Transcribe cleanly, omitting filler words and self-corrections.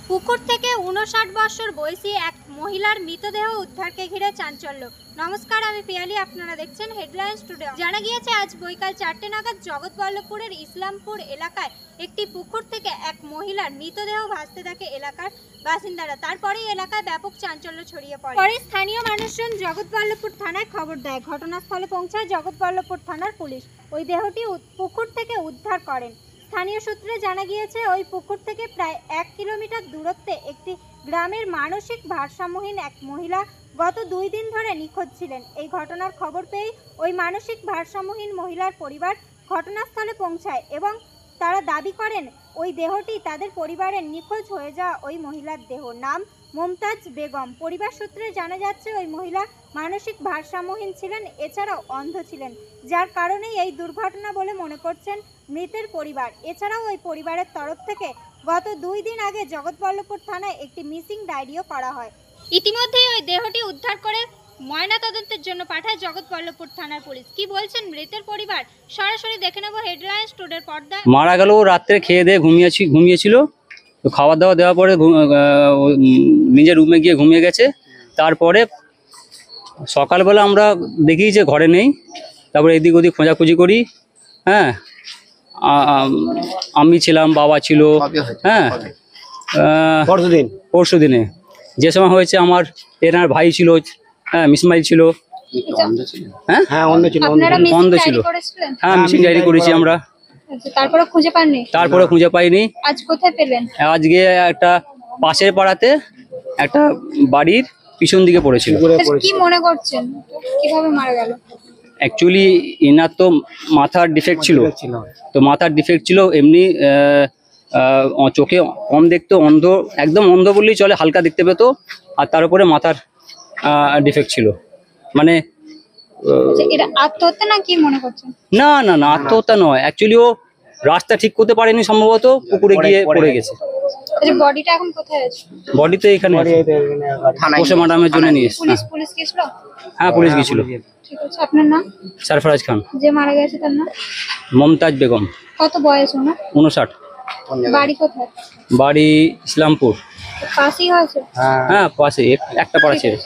পুকুর থেকে 59 বছর বয়সী এক মহিলার মৃতদেহ উদ্ধারকে ঘিরে চাঞ্চল্য। নমস্কার, আমি পিয়ালি, আপনারা দেখছেন হেডলাইন্স টুডে। জানা গিয়েছে আজ বৈকাল 4টে নাগাদ জগৎবল্লভপুরের ইসলামপুর এলাকায় একটি পুকুর থেকে এক মহিলার মৃতদেহ ভাসতে থাকে এলাকার বাসিন্দারা। তারপরেই এলাকায় ব্যাপক চাঞ্চল্য ছড়িয়ে পড়ে। পরে স্থানীয় মানুষজন জগৎবল্লভপুর থানায় খবর দেয়। ঘটনাস্থলে পৌঁছায় জগৎবল্লভপুর থানার পুলিশ। ওই দেহটি পুকুর থেকে উদ্ধার করেন। স্থানীয় সূত্রে জানা গিয়েছে ওই পুকুর থেকে প্রায় 1 কিলোমিটার দূরত্বে একটি গ্রামের মানসিক ভারসাম্যহীন এক মহিলা গত 2 দিন ধরে নিখোঁজ ছিলেন। এই ঘটনার খবর পেয়ে ওই মানসিক ভারসাম্যহীন মহিলার পরিবার ঘটনাস্থলে পৌঁছায় এবং তারা দাবি করেন ওই দেহটি তাদের পরিবারের নিখোঁজ হয়ে যাওয়া ওই মহিলার দেহ। নাম মমতাজ বেগম। পরিবার সূত্রে জানা যাচ্ছে ওই মহিলা মানসিক ভারসাম্যহীন ছিলেন, এছাড়াও অন্ধ ছিলেন, যার কারণেই এই দুর্ঘটনা বলে মনে করছেন মৃতের পরিবার। এছাড়াও ওই পরিবারের তরফ থেকে গত 2 দিন আগে জগৎবল্লভপুর থানায় একটি মিসিং ডায়েরিও করা হয়। ইতিমধ্যেই ওই দেহটি উদ্ধার করে ময়নাতদন্তের জন্য পাঠায় জগৎবল্লভপুর থানার পুলিশ। কি বলছেন মৃতের পরিবার, সরাসরি দেখে নেব হেডলাইন্স টুডের পর্দায়। মারা গেল রাত্রে খেয়ে দিয়ে ঘুমিয়েছিল। তো খাওয়া দাওয়া দেওয়ার পরে নিজের রুমে গিয়ে ঘুমিয়ে গেছে। তারপরে সকালবেলা আমরা দেখি যে ঘরে নেই। তারপরে এদিক ওদিক খোঁজাখুঁজি করি। হ্যাঁ, আমি ছিলাম, বাবা ছিল। হ্যাঁ, পরশু দিনে যে সময় হয়েছে আমার এনার ভাই ছিল। হ্যাঁ, মিসমাইল ছিল। হ্যাঁ, অন্ধ ছিল। হ্যাঁ, মিসিং ডায়েরি করেছি আমরা। তারপরে খুঁজে পাননি? তারপরে খুঁজে পাইনি। আজ কোথায় পেলেন? আজকে একটা পাশের পাড়াতে একটা বাড়ির পিছন দিকে পড়েছিল। কি মনে করছেন কিভাবে মারা গেল? অ্যাকচুয়ালি এনার তো মাথার ডিফেক্ট ছিল। তো মাথার ডিফেক্ট ছিল, এমনি চোখে কম দেখতো, অন্ধ, একদম অন্ধ বললেই চলে, হালকা দেখতে পেতো। আর তার উপরে মাথার ডিফেক্ট ছিল। মানে এটা আত্মহত্যা না কি মনে করছেন? না না না, আত্মহত্যা নয়। অ্যাকচুয়ালি ও রাস্তা ঠিক করতে পারেনি, সম্ভবত পুকুরে গিয়ে পড়ে গেছে। বডিটা এখন কোথায় আছে? বডি তো এখানে পোস্টমর্টমের জন্য নিয়ে এসেছে। পুলিশ গেছিল? হ্যাঁ, পুলিশ গেছিল। ঠিক আছে, আপনার নাম? সরফরাজ খান। যে মারা গেছে তার নাম? মমতাজ বেগম। কত বয়স ওনার? 59। বাড়ি কোথায়? বাড়ি ইসলামপুর। পাশেই হয়েছে? হ্যাঁ, পাশে একটা পাড়া ছেড়ে।